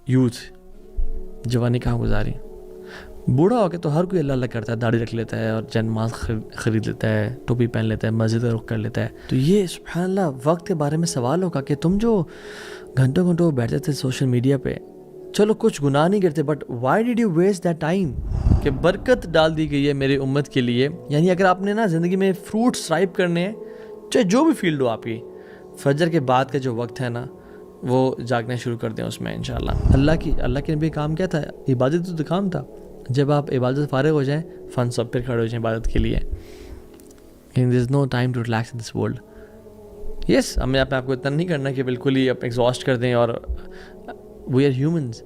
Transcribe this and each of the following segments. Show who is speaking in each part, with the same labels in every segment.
Speaker 1: Youth جوانی کہاں گزاری. بوڑھا ہو کے تو ہر کوئی اللہ اللہ کرتا ہے, داڑھی رکھ لیتا ہے اور جنماز خرید لیتا ہے, ٹوپی پہن لیتا ہے, مسجد کا رخ کر لیتا ہے. تو یہ سبحان اللہ وقت کے بارے میں سوال ہوگا کہ تم جو گھنٹوں گھنٹوں بیٹھتے تھے سوشل میڈیا پہ, چلو کچھ گناہ نہیں کرتے, but why did you waste that time? کہ برکت ڈال دی گئی ہے میری امت کے لیے. یعنی اگر آپ نے نا زندگی میں فروٹس رائپ کرنے ہیں, چاہے جو بھی فیلڈ ہو آپ کی, فجر کے بعد کا جو وقت ہے نا وہ جاگنا شروع کر دیں اس میں انشاءاللہ. اللہ کے نبی کام کیا تھا؟ عبادت تو کام تھا. جب آپ عبادت فارغ ہو جائیں, فن سب پھر کھڑے ہو جائیں عبادت کے لیے. There is no time to relax in this world. Yes, ہمیں آپ کو اتنا نہیں کرنا کہ بالکل ہی آپ ایگزاسٹ کر دیں, اور وی آر ہیومنز.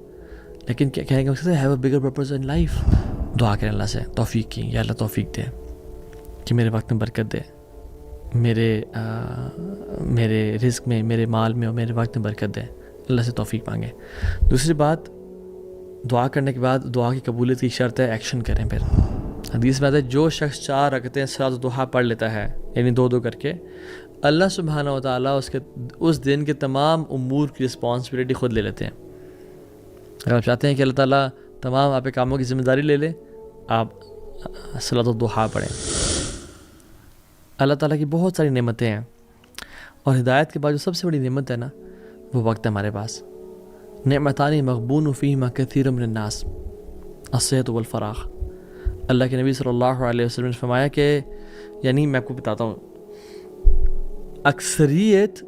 Speaker 1: لیکن کیا کہنے کا مقصد ہے, have a bigger purpose in life. دعا کریں اللہ سے توفیق کی, یا اللہ توفیق دے کہ میرے وقت میں برکت دے, میرے رزق میں, میرے مال میں اور میرے وقت میں برکت دے. اللہ سے توفیق مانگیں. دوسری بات, دعا کرنے کے بعد دعا کی قبولیت کی شرط ہے ایکشن کریں. پھر حدیث میں آتا ہے جو شخص 4 رکعتیں صلاۃ الضحیٰ پڑھ لیتا ہے, یعنی 2 کر کے, اللہ سبحانہ و تعالیٰ اس دن کے تمام امور کی رسپانسبلٹی خود لے لیتے ہیں. اگر آپ چاہتے ہیں کہ اللہ تعالیٰ تمام آپ کے کاموں کی ذمہ داری لے لے, آپ صلاۃ الضحیٰ پڑھیں. اللہ تعالیٰ کی بہت ساری نعمتیں ہیں, اور ہدایت کے بعد جو سب سے بڑی نعمت ہے نا, وہ وقت ہے ہمارے پاس. نعمتان مغبون فیہما کثیر من الناس الصحت والفراغ. اللہ کے نبی صلی اللہ علیہ وسلم نے فرمایا کہ, یعنی میں آپ کو بتاتا ہوں, اکثریت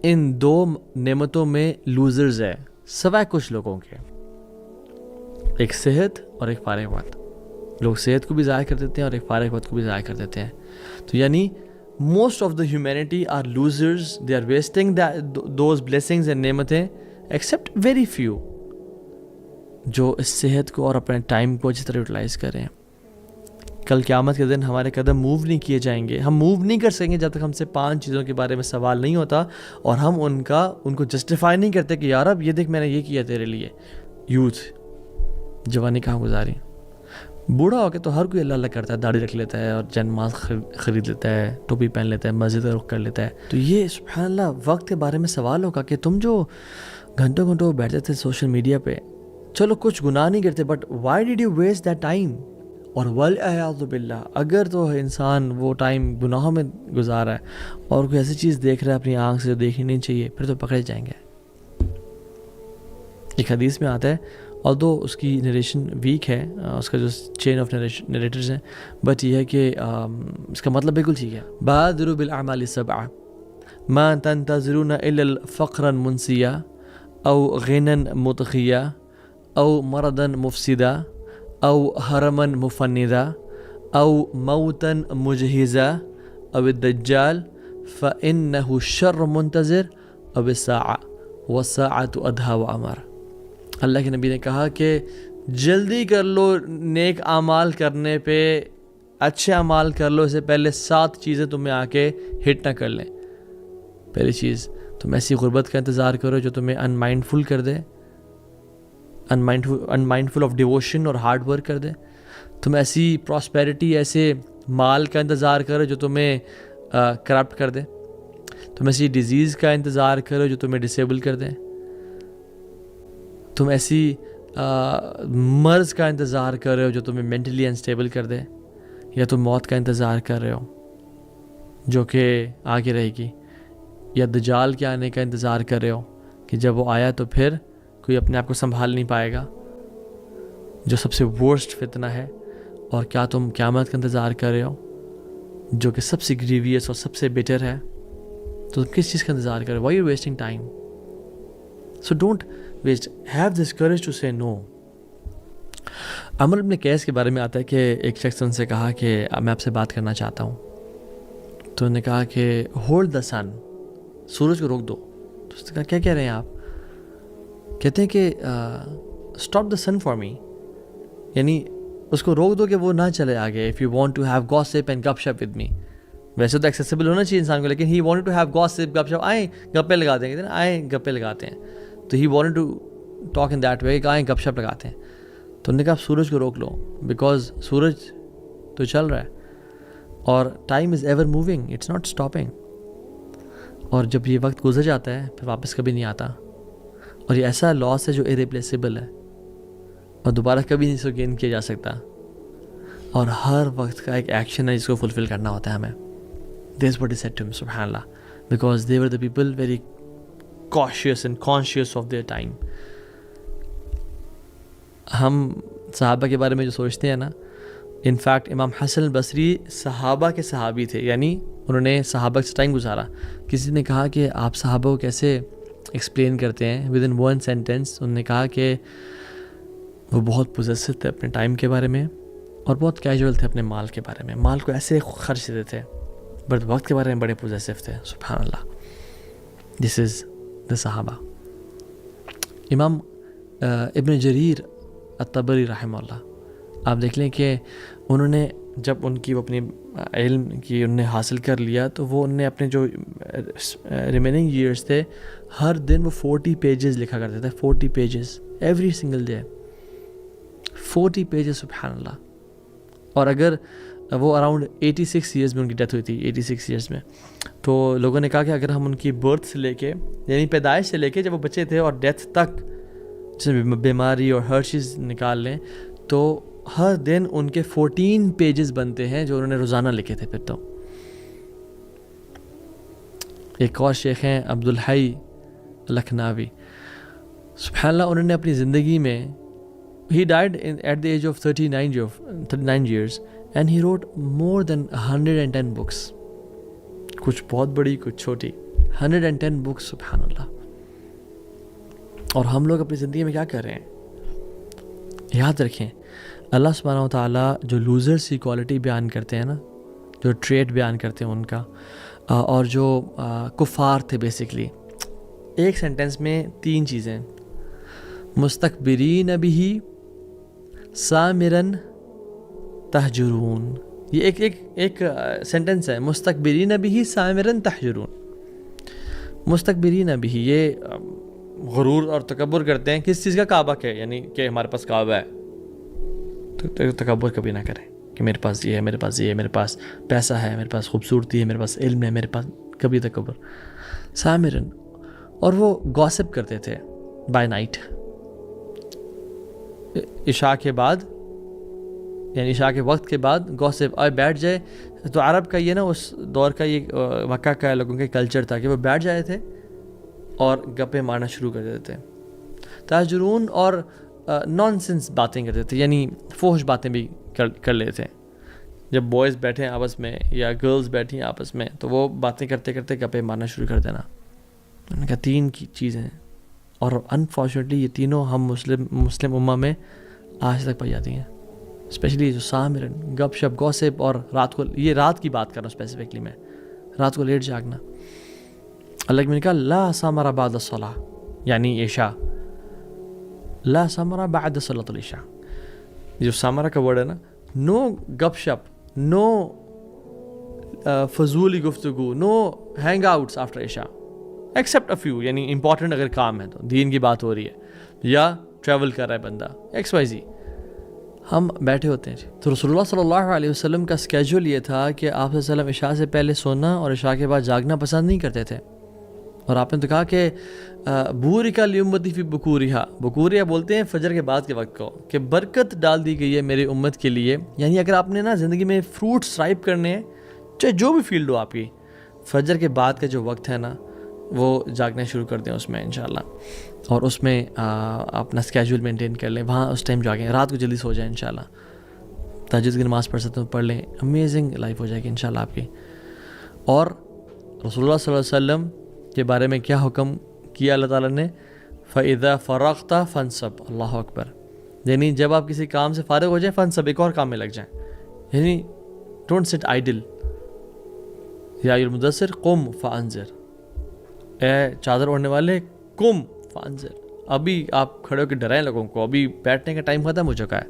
Speaker 1: ان 2 نعمتوں میں لوزرز ہے سوائے کچھ لوگوں کے. ایک صحت اور ایک فارغ وقت. لوگ صحت کو بھی ضائع کر دیتے ہیں اور ایک فارغ وقت کو بھی ضائع کر دیتے ہیں. تو یعنی most of the humanity are losers, they are wasting those blessings and نعمتیں, ایکسیپٹ ویری فیو جو اس صحت کو اور اپنے ٹائم کو اچھی طرح یوٹیلائز کریں. کل قیامت کے دن ہمارے قدم موو نہیں کیے جائیں گے, ہم موو نہیں کر سکیں گے جب تک ہم سے 5 چیزوں کے بارے میں سوال نہیں ہوتا, اور ہم ان کو جسٹیفائی نہیں کرتے کہ یار اب یہ دیکھ میں نے یہ کیا تیرے لیے. یوتھ جوانی کہاں گزاری. بوڑھا ہو کے تو ہر کوئی اللہ اللہ کرتا ہے, داڑھی رکھ لیتا ہے اور جنماز خرید لیتا ہے, ٹوپی پہن لیتا ہے, مسجد کا رخ کر لیتا ہے. تو یہ سبحان اللہ وقت کے بارے میں سوال ہوگا کہ تم جو گھنٹوں گھنٹوں بیٹھتے تھے سوشل میڈیا پہ, چلو کچھ گناہ نہیں کرتے, but why did you waste that time? اور والعیاذ باللہ اگر تو انسان وہ ٹائم گناہوں میں گزارا ہے اور کوئی ایسی چیز دیکھ رہا ہے اپنی آنکھ سے جو دیکھنی نہیں چاہیے, پھر تو پکڑے جائیں گے. ایک حدیث میں آتا ہے, اور دو اس کی نریشن ویک ہے, اس کا جو چین آف نریٹرز ہیں, بٹ یہ ہے کہ اس کا مطلب بالکل ٹھیک ہے. بادروا بالاعمال 7 ما تنتظرون الا الفقرا منسیا او غنى مطغیا او مرضا مفسدا او حرما مفندا او موتا مجهزا او الدجال فانه شر منتظر او الساعة والساعة ادهى وامر. اللہ کے نبی نے کہا کہ جلدی کر لو نیک اعمال کرنے پہ, اچھے اعمال کر لو, اس سے پہلے 7 چیزیں تمہیں آ کے ہٹ نہ کر لیں. پہلی چیز, تم ایسی غربت کا انتظار کرو جو تمہیں انمائنڈفل کر دے, انمائنڈفل آف ڈیووشن اور ہارڈ ورک کر دے. تم ایسی پراسپیرٹی, ایسے مال کا انتظار کرو جو تمہیں کرپٹ کر دے. تم ایسی ڈیزیز کا انتظار کرو جو تمہیں ڈسیبل کر دے. تم ایسی مرض کا انتظار کر رہے ہو جو تمہیں مینٹلی انسٹیبل کر دے, یا تم موت کا انتظار کر رہے ہو جو کہ آگے رہے گی, یا دجال کے آنے کا انتظار کر رہے ہو کہ جب وہ آیا تو پھر کوئی اپنے آپ کو سنبھال نہیں پائے گا, جو سب سے ورسٹ فتنہ ہے. اور کیا تم قیامت کا انتظار کر رہے ہو جو کہ سب سے گریویس اور سب سے بیٹر ہے؟ تو تم کس چیز کا انتظار کر رہے ہو؟ Why you wasting time? So don't waste, have this courage to say no. عمر بن قیس کے بارے میں آتا ہے کہ ایک شخص ان سے کہا کہ میں آپ سے بات کرنا چاہتا ہوں. تو انہوں نے کہا کہ ہولڈ دا سن, سورج کو روک دو. تو اس نے کہا کیا کہہ رہے ہیں آپ؟ کہتے ہیں کہ stop the sun for me, یعنی اس کو روک دو کہ وہ نہ چلے آگے. If you want to have gossip and گپ شپ ود می, ویسے تو ایکسیسیبل ہونا چاہیے انسان کو, لیکن he wanted to have gossip گپ شپ, آئیں گپے لگاتے ہیں, آئیں گپے لگاتے ہیں. تو he wanted to talk in that way کہ آئیں گپ شپ لگاتے ہیں. تو انہوں نے کہا آپ سورج کو روک لو, بیکاز سورج تو چل رہا ہے اور time is ever moving, it's not stopping. اور جب یہ وقت گزر جاتا ہے پھر واپس کبھی نہیں آتا. اور یہ ایسا لاس ہے جو irreplaceable ہے اور دوبارہ کبھی نہیں اس کو گین کیا جا سکتا, اور ہر وقت کا ایک ایکشن ہے جس کو فلفل کرنا ہوتا ہے ہمیں. That's what he said to him, subhanallah, because they were the people very cautious and conscious of their time. ہم صحابہ کے بارے میں جو سوچتے ہیں نا, انفیکٹ امام حسن البصری صحابہ کے صحابی تھے, یعنی انہوں نے صحابہ سے ٹائم گزارا. کسی نے کہا کہ آپ صحابہ کو کیسے ایکسپلین کرتے ہیں ود ان ون سینٹینس, انہوں نے کہا کہ وہ بہت پوزیسو تھے اپنے ٹائم کے بارے میں اور بہت کیجول تھے اپنے مال کے بارے میں, مال کو ایسے خرچ دیتے تھے, بٹ وقت کے بارے میں بڑے پوزیسو تھے. سبحان اللہ, دس از دا صحابہ. امام ابن جریر الطبری رحمہ اللہ, آپ دیکھ لیں کہ انہوں نے جب ان کی وہ اپنی علم کی انہوں نے حاصل کر لیا, تو وہ انہوں نے اپنے جو ریمیننگ ایئرس تھے ہر دن وہ 40 پیجز لکھا کرتے تھے. 40 pages every single day, 40 pages, سبحان اللہ. اور اگر وہ اراؤنڈ 86 ایئرز میں ان کی ڈیتھ ہوئی تھی, 86 ایئرز میں, تو لوگوں نے کہا کہ اگر ہم ان کی برتھ سے لے کے, یعنی پیدائش سے لے کے جب وہ بچے تھے اور ڈیتھ تک, جس میں بیماری اور ہر چیز نکال لیں, تو ہر دن ان کے 14 پیجز بنتے ہیں جو انہوں نے روزانہ لکھے تھے. پھر تو ایک اور شیخ ہیں عبدالحی لکھناوی, سبحان اللہ, انہوں نے اپنی زندگی میں, he died at the age of 39 years and he wrote more than 110 books, کچھ بہت بڑی کچھ چھوٹی, 110 books, سبحان اللہ. اور ہم لوگ اپنی زندگی میں کیا کر رہے ہیں؟ یاد رکھیں, اللہ سبحانہ و تعالیٰ جو لوزرس کی کوالٹی بیان کرتے ہیں نا, جو ٹریٹ بیان کرتے ہیں ان کا, اور جو کفار تھے بیسکلی, ایک سینٹنس میں 3 چیزیں, مستکبرین بہ سامرن تہجرون. یہ ایک سینٹنس ہے, مستکبرین بہ سامرن تہجرون. مستکبرین بہ, یہ غرور اور تکبر کرتے ہیں کس چیز کا؟ کعبہ کے, یعنی کہ ہمارے پاس کعبہ ہے, تو تکبر کبھی نہ کریں کہ میرے پاس یہ ہے, میرے پاس یہ ہے, میرے پاس پیسہ ہے, میرے پاس خوبصورتی ہے, میرے پاس علم ہے, میرے پاس, کبھی تکبر. سامرن, اور وہ گوسپ کرتے تھے بائی نائٹ, عشاء کے بعد, یعنی عشاء کے وقت کے بعد گوسپ آئے بیٹھ جائے. تو عرب کا یہ نا اس دور کا یہ مکہ کا لوگوں کا کلچر تھا کہ وہ بیٹھ جائے تھے اور گپے مارنا شروع کر دیتے تھے. تاجرون, اور نان سینس باتیں کرتے تھے, یعنی فحش باتیں بھی کر لیتے تھے. جب بوائز بیٹھے ہیں آپس میں یا گرلز بیٹھی ہیں آپس میں, تو وہ باتیں کرتے کرتے گپے مارنا شروع کر دینا. انہوں نے کہا 3 کی چیزیں ہیں, اور انفارچونیٹلی یہ تینوں ہم مسلم امہ میں آج تک پائی جاتی ہیں, اسپیشلی جو سامرن, گپ شپ, گوسپ, اور رات کو, یہ رات کی بات کر رہا ہوں اسپیسیفکلی میں, رات کو لیٹ جاگنا. اللہ نے کہا لا سامر بعد الصلاح, یعنی عشاء, لا سامر بعد صلاۃ العشاء. جو سامرہ کا ورڈ ہے نا, نو گپ شپ, نو فضولی گفتگو, نو ہینگ آؤٹس آفٹر عشاء ایکسیپٹ اے فیو, یعنی امپورٹنٹ اگر کام ہے تو, دین کی بات ہو رہی ہے یا ٹریول کر رہا ہے بندہ XYZ, ہم بیٹھے ہوتے ہیں. تو رسول اللہ صلی اللہ علیہ وسلم کا اسکیجول یہ تھا کہ آپ صلی اللہ علیہ وسلم عشاء سے پہلے سونا اور عشاء کے بعد جاگنا پسند نہیں کرتے تھے. اور آپ نے تو کہا کہ بورکا لیمتی فی بکورہا, بکوریا بولتے ہیں فجر کے بعد کے وقت کو, کہ برکت ڈال دی گئی ہے میری امت کے لیے. یعنی اگر آپ نے نا زندگی میں فروٹس رائپ کرنے ہیں, چاہے جو بھی فیلڈ ہو آپ کی, فجر کے بعد کا جو وقت ہے نا, وہ جاگنا شروع کر دیں اس میں انشاءاللہ, اور اس میں اپنا اسکیجول مینٹین کر لیں, وہاں اس ٹائم جاگیں, رات کو جلدی سو جائیں انشاءاللہ, تہجد کی نماز پڑھ سکتے ہیں پڑھ لیں, امیزنگ لائف ہو جائے گی انشاءاللہ آپ کی. اور رسول اللہ صلی اللہ علیہ وسلم کے بارے میں کیا حکم کیا اللہ تعالیٰ نے؟ فَإِذَا فَرَغْتَ فَانْصَبْ, اللہ اکبر, یعنی جب آپ کسی کام سے فارغ ہو جائیں, فَانْصَبْ, ایک اور کام میں لگ جائیں, یعنی ڈونٹ سٹ آئیڈل. یا المدثر قم فانذر, اے چادر اوڑھنے والے قم فانذر, ابھی آپ کھڑے ہو کے ڈرائیں لوگوں کو, ابھی بیٹھنے کا ٹائم ختم ہو چکا ہے.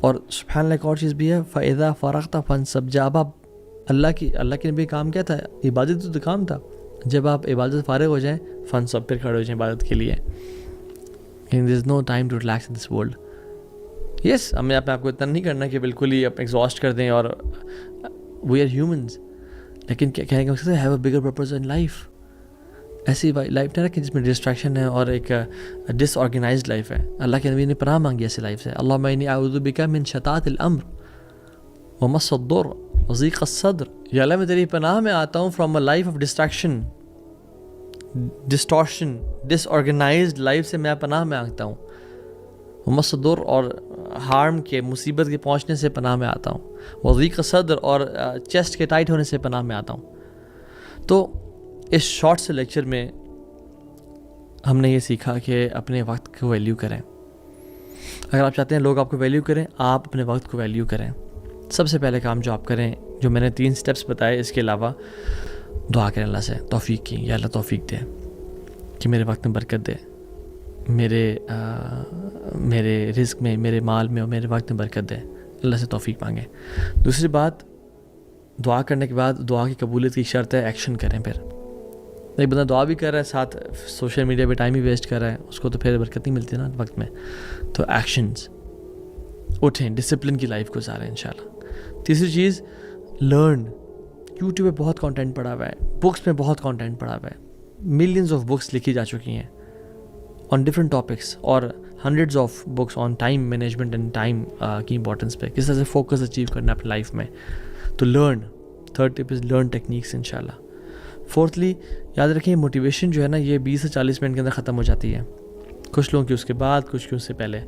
Speaker 1: اور سبحان اللہ ایک اور چیز بھی ہے, فَإِذَا فَرَغْتَ فَانْصَبْ, جب آپ اللہ کے نبی کام کیا تھا؟ عبادت تو کام تھا. جب آپ عبادت سے فارغ ہو جائیں, فانصب, پھر کھڑے ہو جائیں عبادت کے لیے. there is no time to relax in this world. یس, ہمیں آپ کو اتنا نہیں کرنا کہ بالکل ہی آپ ایگزاسٹ کر دیں, اور we are humans, لیکن کیا کہنے کا مقصد ہے, have a bigger purpose in life. ایسی لائف نہیں کہ جس میں ڈسٹریکشن ہے اور ایک ڈس آرگنائزڈ لائف ہے. اللہ کے نبی نے پناہ مانگی ایسی لائف سے. اللہم انی اعوذ بک من شتات الامر ومس الضر وضیق الصدر. یا اللہ میں تیری پناہ میں آتا ہوں from a life of distraction, distortion, disorganized life سے میں پناہ میں آتا ہوں. ومس الضر اور ہارم کے, مصیبت کے پہنچنے سے پناہ میں آتا ہوں. وضیق الصدر اور چیسٹ کے ٹائٹ ہونے سے پناہ میں آتا ہوں. تو اس شارٹ سے لیکچر میں ہم نے یہ سیکھا کہ اپنے وقت کو ویلیو کریں. اگر آپ چاہتے ہیں لوگ آپ کو ویلیو کریں, آپ اپنے وقت کو ویلیو کریں. سب سے پہلے کام جو آپ کریں, جو میں نے 3 سٹیپس بتائے, اس کے علاوہ دعا کریں اللہ سے توفیق کی. یا اللہ توفیق دے کہ میرے وقت میں برکت دے, میرے رزق میں, میرے مال میں اور میرے وقت میں برکت دے. اللہ سے توفیق مانگیں. دوسری بات, دعا کرنے کے بعد دعا کی قبولیت کی شرط ہے ایکشن کریں. پھر ایک بندہ دعا بھی کر رہا ہے, ساتھ سوشل میڈیا پہ ٹائم ہی ویسٹ کر رہا ہے, اس کو تو پھر برکت نہیں ملتی نا وقت میں. تو ایکشنز, اٹھیں, ڈسپلن کی لائف گزاریں انشاءاللہ. تیسری چیز, لرن. یوٹیوب پہ بہت کانٹینٹ پڑا ہوا ہے, بکس میں بہت کانٹینٹ پڑا ہوا ہے. ملینز آف بکس لکھی جا چکی ہیں آن ڈفرینٹ ٹاپکس, اور hundreds of books on time management and time کی امپورٹنس پہ, کس طرح سے فوکس اچیو کرنا ہے اپنی لائف میں. تو learn. Third tip is learn techniques انشاءاللہ. فورتھلی, یاد رکھیں موٹیویشن جو ہے نا یہ 20 سے 40 منٹ کے اندر ختم ہو جاتی ہے. کچھ لوگوں کی اس کے بعد, کچھ کی اس سے پہلے.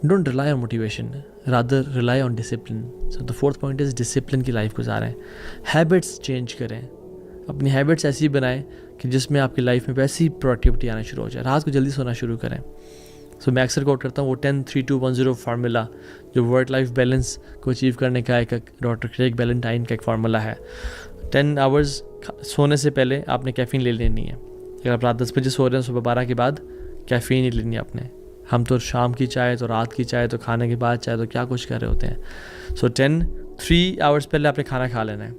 Speaker 1: Don't rely on motivation, rather rely on discipline. So the fourth point is discipline کی لائف گزاریں. ہیبٹس چینج کریں, اپنی ہیبٹس ایسی بنائیں کہ جس میں آپ کی لائف میں ویسی پروڈکٹیوٹی آنا شروع ہو جائے. رات کو جلدی سونا شروع کریں. سو میں اکثر کوٹ کرتا ہوں وہ 10-3-2-1-0 فارمولا, جو ورک لائف بیلنس کو اچیو کرنے کا ایک ڈاکٹر کریگ بیلنٹائن کا ایک فارمولا ہے. 10 آورز سونے سے پہلے آپ نے کیفین لے لینی ہے. اگر آپ رات 10 بجے سو رہے ہیں, صبح 12 کے بعد کیفین ہی لینی ہے آپ نے. ہم تو شام کی چائے, تو رات کی چائے, تو کھانے کے بعد چائے, تو کیا کچھ کر رہے ہوتے ہیں. سو 3 آورز پہلے آپ نے کھانا کھا لینا ہے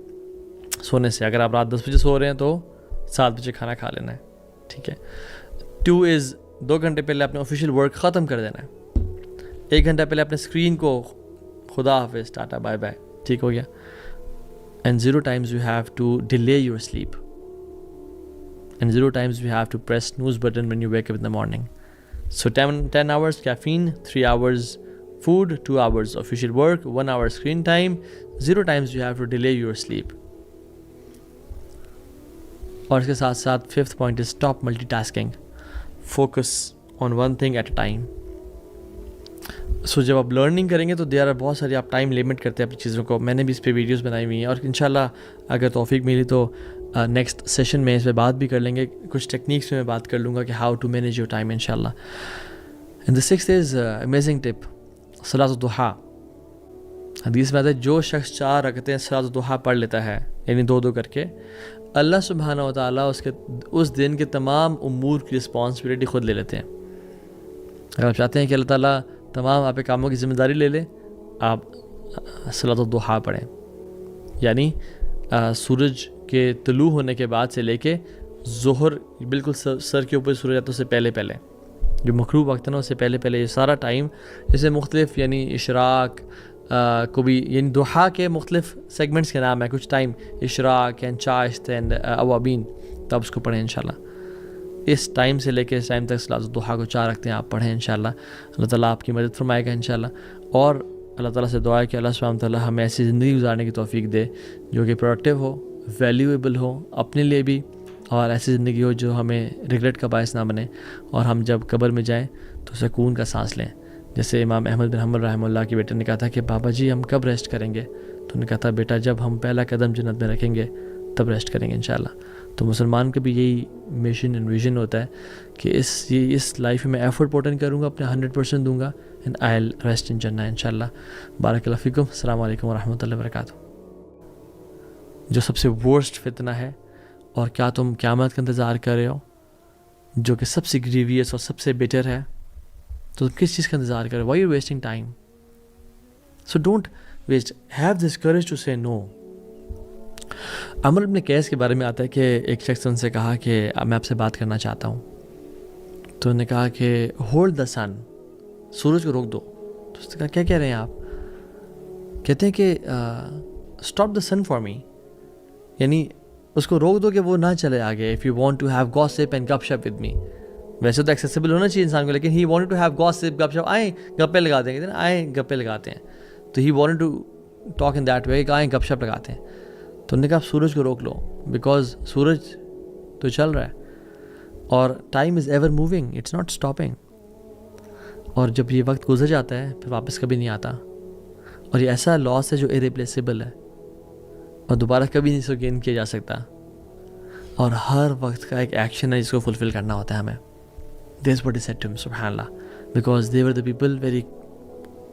Speaker 1: سونے سے. اگر آپ رات 10 بجے سو رہے ہیں تو 7 بجے کھانا کھا لینا ہے, ٹھیک ہے. 2 از 2 گھنٹے پہلے اپنے آفیشیل ورک ختم کر دینا ہے. 1 گھنٹہ پہلے اپنے اسکرین کو خدا حافظ, ٹاٹا بائے بائے, ٹھیک ہو گیا. And 0 times you have to delay your sleep. And 0 times you have to press snooze button when you wake up in the morning. So 10 hours caffeine, 3 hours food, 2 hours official work, 1 hour screen time. 0 times you have to delay your sleep. اور اس کے ساتھ ساتھ 5th point is stop multitasking. Focus on one thing at a time. سو جب آپ learning کریں گے تو بہت ساری آپ ٹائم لمٹ کرتے ہیں اپنی چیزوں کو. میں نے بھی اس پہ ویڈیوز بنائی ہوئی ہیں, اور انشاءاللہ اگر توفیق ملی تو نیکسٹ سیشن میں اس پہ بات بھی کر لیں گے. کچھ ٹیکنیکس میں بات کر لوں گا کہ how to manage your time انشاءاللہ. And the 6th is amazing tip, صلاۃ الضحیٰ. حدیث میں آتا ہے جو شخص 4 رکعتیں صلاۃ الضحیٰ پڑھ لیتا ہے, یعنی 2 کر کے, اللہ سبحانہ و تعالیٰ اس دن کے تمام امور کی رسپانسبلٹی خود لے لیتے ہیں. اگر آپ چاہتے ہیں کہ اللہ تعالیٰ تمام آپ کے کاموں کی ذمہ داری لے لے, آپ صلاۃ الضحیٰ پڑھیں. یعنی سورج کے طلوع ہونے کے بعد سے لے کے ظہر, بالکل سر کے اوپر سورج آتا ہے اس سے پہلے جو مغرب وقت ہے نا, اس سے پہلے یہ سارا ٹائم, جیسے مختلف یعنی اشراق کو بھی, یعنی ضحیٰ کے مختلف سیگمنٹس کے نام ہیں. کچھ ٹائم اشراق اینڈ چاشت اینڈ اوابین, تو آپ اس کو پڑھیں انشاءاللہ. اس ٹائم سے لے کے اس ٹائم تک صلاۃ الضحیٰ کو 4 رکھتے ہیں آپ پڑھیں انشاءاللہ. اللہ تعالیٰ آپ کی مدد فرمائے گا انشاءاللہ. اور اللہ تعالیٰ سے دعا ہے کہ اللہ سبحانہ تعالیٰ ہمیں ایسی زندگی گزارنے کی توفیق دے جو کہ پروڈکٹیو ہو, ویلیویبل ہو اپنے لیے بھی, اور ایسی زندگی ہو جو ہمیں ریگریٹ کا باعث نہ بنے, اور ہم جب قبر میں جائیں تو سکون کا سانس لیں. جیسے امام احمد بن حنبل رحمہ اللہ کے بیٹے نے کہا تھا کہ بابا جی ہم کب ریسٹ کریں گے, تو انہوں نے کہا تھا بیٹا جب ہم پہلا قدم جنت میں رکھیں گے تب ریسٹ کریں گے انشاءاللہ. تو مسلمان کا بھی یہی مشن اینڈ ویژن ہوتا ہے کہ اس لائف میں ایفرٹ پوٹ ان کروں گا, اپنے 100% دوں گا, and I will rest in جنہ انشاءاللہ. بارک اللہ فیکم. السلام علیکم ورحمۃ اللہ وبرکاتہ. جو سب سے ورسٹ فتنہ ہے, اور کیا تم قیامت کا انتظار کر رہے ہو جو کہ سب سے گریویس اور سب سے بیٹر ہے, تو تم کس چیز کا انتظار کر رہے ہو؟ Why you wasting time? So don't waste, have this courage to say no. عمر بن قیس کے بارے میں آتا ہے کہ ایک شخص ان سے کہا کہ میں آپ سے بات کرنا چاہتا ہوں. تو انہوں نے کہا کہ ہولڈ دا سن, سورج کو روک دو. تو اس نے کہا کیا کہہ رہے ہیں آپ؟ کہتے ہیں کہ stop the sun for me, یعنی اس کو روک دو کہ وہ نہ چلے آگے. If you want to have gossip and گپ شپ ود می, ویسے تو ایکسیسیبل ہونا چاہیے انسان کو, لیکن he wanted to have gossip گپ شپ, آئیں گپے لگا دیں گے, آئیں گپے لگاتے ہیں. تو he wanted to talk in that way کہ آئیں گپ شپ لگاتے ہیں. تو انہوں نے کہا آپ سورج کو روک لو, بیکاز سورج تو چل رہا ہے اور time is ever moving, it's not stopping. اور جب یہ وقت گزر جاتا ہے پھر واپس کبھی نہیں آتا, اور یہ ایسا لاس ہے جو ارریپلیسیبل ہے اور دوبارہ کبھی نہیں اس کو گین کیا جا سکتا. اور ہر وقت کا ایک ایکشن ہے جس کو فلفل کرنا ہوتا ہے ہمیں. That's what he said to him, subhanallah, because they were the people very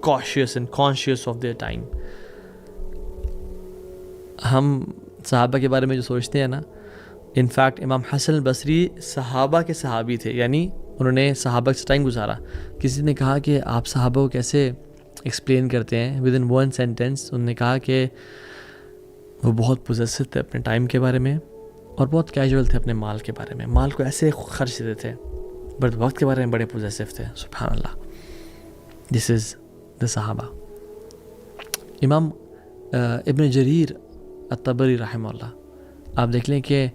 Speaker 1: cautious and conscious of their time. ہم صحابہ کے بارے میں جو سوچتے ہیں نا, ان فیکٹ امام حسن البصری صحابہ کے صحابی تھے, یعنی انہوں نے صحابہ سے ٹائم گزارا. کسی نے کہا کہ آپ صحابہ کو کیسے ایکسپلین کرتے ہیں ود ان ون سینٹینس. انہوں نے کہا کہ وہ بہت پوزیسو تھے اپنے ٹائم کے بارے میں اور بہت کیجول تھے اپنے مال کے بارے میں, مال کو ایسے خرچ دیتے تھے, بٹ وقت کے بارے میں بڑے پوزیسو تھے. سبحان اللہ, دس از دا صحابہ. امام ابن جریر الطبری رحمہ اللہ, آپ دیکھ لیں کہ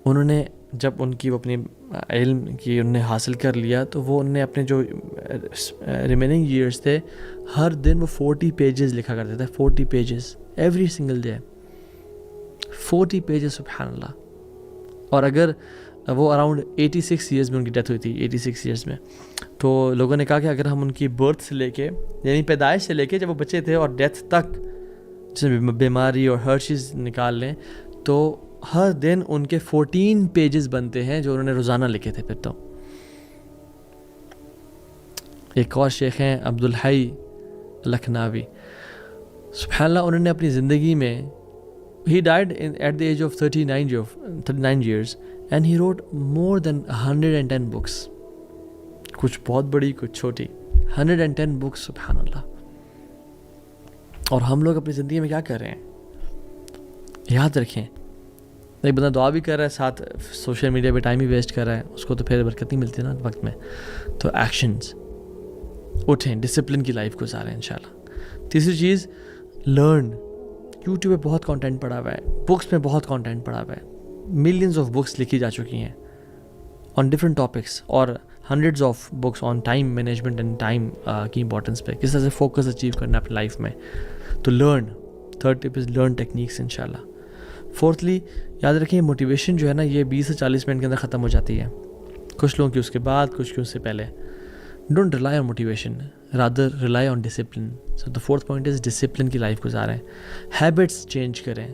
Speaker 1: انہوں نے جب ان کی وہ اپنی علم کی انہوں نے حاصل کر لیا, تو وہ انہوں نے اپنے جو ریمیننگ ایئرس تھے ہر دن وہ 40 پیجز لکھا کرتے تھے. 40 pages every single day, 40 pages. سبحان اللہ. اور اگر وہ اراؤنڈ 86 ایئرز میں ان کی ڈیتھ ہوئی تھی, 86 ایئرز میں, تو لوگوں نے کہا کہ اگر ہم ان کی برتھ سے لے کے, یعنی پیدائش سے لے کے جب وہ بچے تھے اور ڈیتھ تک, جس میں بیماری اور ہر چیز نکال لیں, تو ہر دن ان کے 14 پیجز بنتے ہیں جو انہوں نے روزانہ لکھے تھے. پھر تو ایک اور شیخ ہیں عبدالحی لکھناوی, سبحان اللہ, انہوں نے اپنی زندگی میں, he died at the age of 39 years and he wrote more than 110 books. کچھ بہت بڑی کچھ چھوٹی, 110 books. سبحان اللہ. اور ہم لوگ اپنی زندگی میں کیا کر رہے ہیں, یاد رکھیں, ایک بندہ دعا بھی کر رہا ہے ساتھ سوشل میڈیا پہ ٹائم بھی ویسٹ کر رہا ہے, اس کو تو پھر برکت نہیں ملتی نا وقت میں. تو ایکشنز اٹھیں, ڈسپلن کی لائف گزاریں انشاءاللہ. تیسری چیز, لرن. یوٹیوب پہ بہت کانٹینٹ پڑا ہوا ہے, بکس میں بہت کانٹینٹ پڑا ہوا ہے, ملینز آف بکس لکھی جا چکی ہیں آن ڈفرینٹ ٹاپکس, اور hundreds of books on time management and time کی امپورٹنس پہ, کس طرح سے فوکس اچیو کرنا ہے اپنی لائف میں. تو learn. Third tip is learn techniques انشاءاللہ. فورتھلی, یاد رکھیں موٹیویشن جو ہے نا یہ 20 سے 40 منٹ کے اندر ختم ہو جاتی ہے. کچھ لوگوں کی اس کے بعد, کچھ کی اس سے پہلے. Don't rely on motivation, rather rely on discipline. So the fourth point is discipline کی لائف گزاریں. ہیبٹس چینج کریں,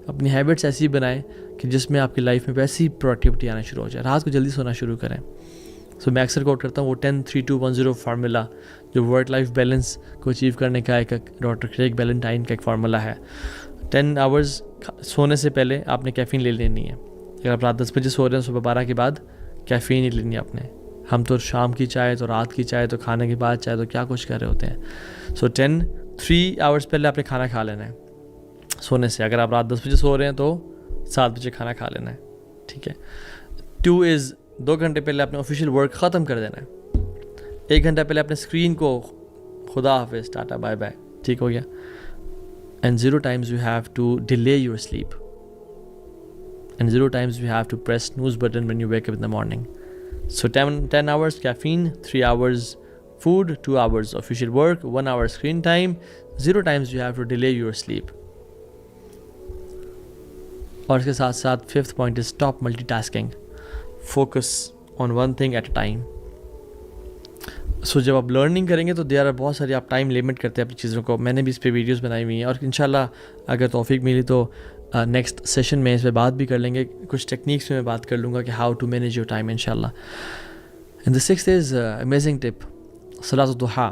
Speaker 1: اپنی ہیبٹس ایسی بنائیں کہ جس میں آپ کی لائف میں ویسی پروڈکٹیوٹی آنا شروع ہو جائے. رات کو جلدی سونا شروع کریں. سو میں اکثر کوٹ کرتا ہوں وہ 10-3-2-1-0 فارمولا, جو ورک لائف بیلنس کو اچیو کرنے کا ایک ڈاکٹر کریگ بیلنٹائن کا ایک فارمولا ہے. 10 آورز سونے سے پہلے آپ نے کیفین لے لینی ہے. اگر آپ رات 10 بجے سو رہے ہیں, صبح 12 کے بعد کیفین ہی لینی ہے آپ نے. ہم تو شام کی چائے, تو رات کی چائے, تو کھانے کے بعد چائے, تو کیا کچھ کر رہے ہوتے ہیں. سو 3 آورز پہلے آپ نے کھانا کھا لینا ہے سونے سے. اگر آپ رات 10 بجے سو رہے ہیں تو 7 بجے کھانا کھا لینا ہے, ٹھیک ہے. 2 از 2 گھنٹے پہلے اپنے آفیشیل ورک ختم کر دینا ہے. 1 گھنٹہ پہلے اپنے اسکرین کو خدا حافظ, ٹاٹا بائے بائے, ٹھیک ہو گیا. And 0 times you have to delay your sleep. And 0 times you have to press snooze button when you wake up in the morning. So 10 hours caffeine, 3 hours food, 2 hours official work, 1 hour screen time. 0 times you have to delay your sleep. اور اس کے ساتھ ساتھ 5th point is stop multitasking. Focus on one thing at a time. سو جب آپ learning کریں گے تو دیر بہت ساری آپ ٹائم لمٹ کرتے ہیں اپنی چیزوں کو. میں نے بھی اس پہ ویڈیوز بنائی ہوئی ہیں, اور انشاءاللہ اگر توفیق ملی تو نیکسٹ سیشن میں اس پہ بات بھی کر لیں گے. کچھ ٹیکنیکس میں بات کر لوں گا کہ how to manage your time انشاءاللہ. And the 6th is amazing tip, صلاۃ الضحیٰ.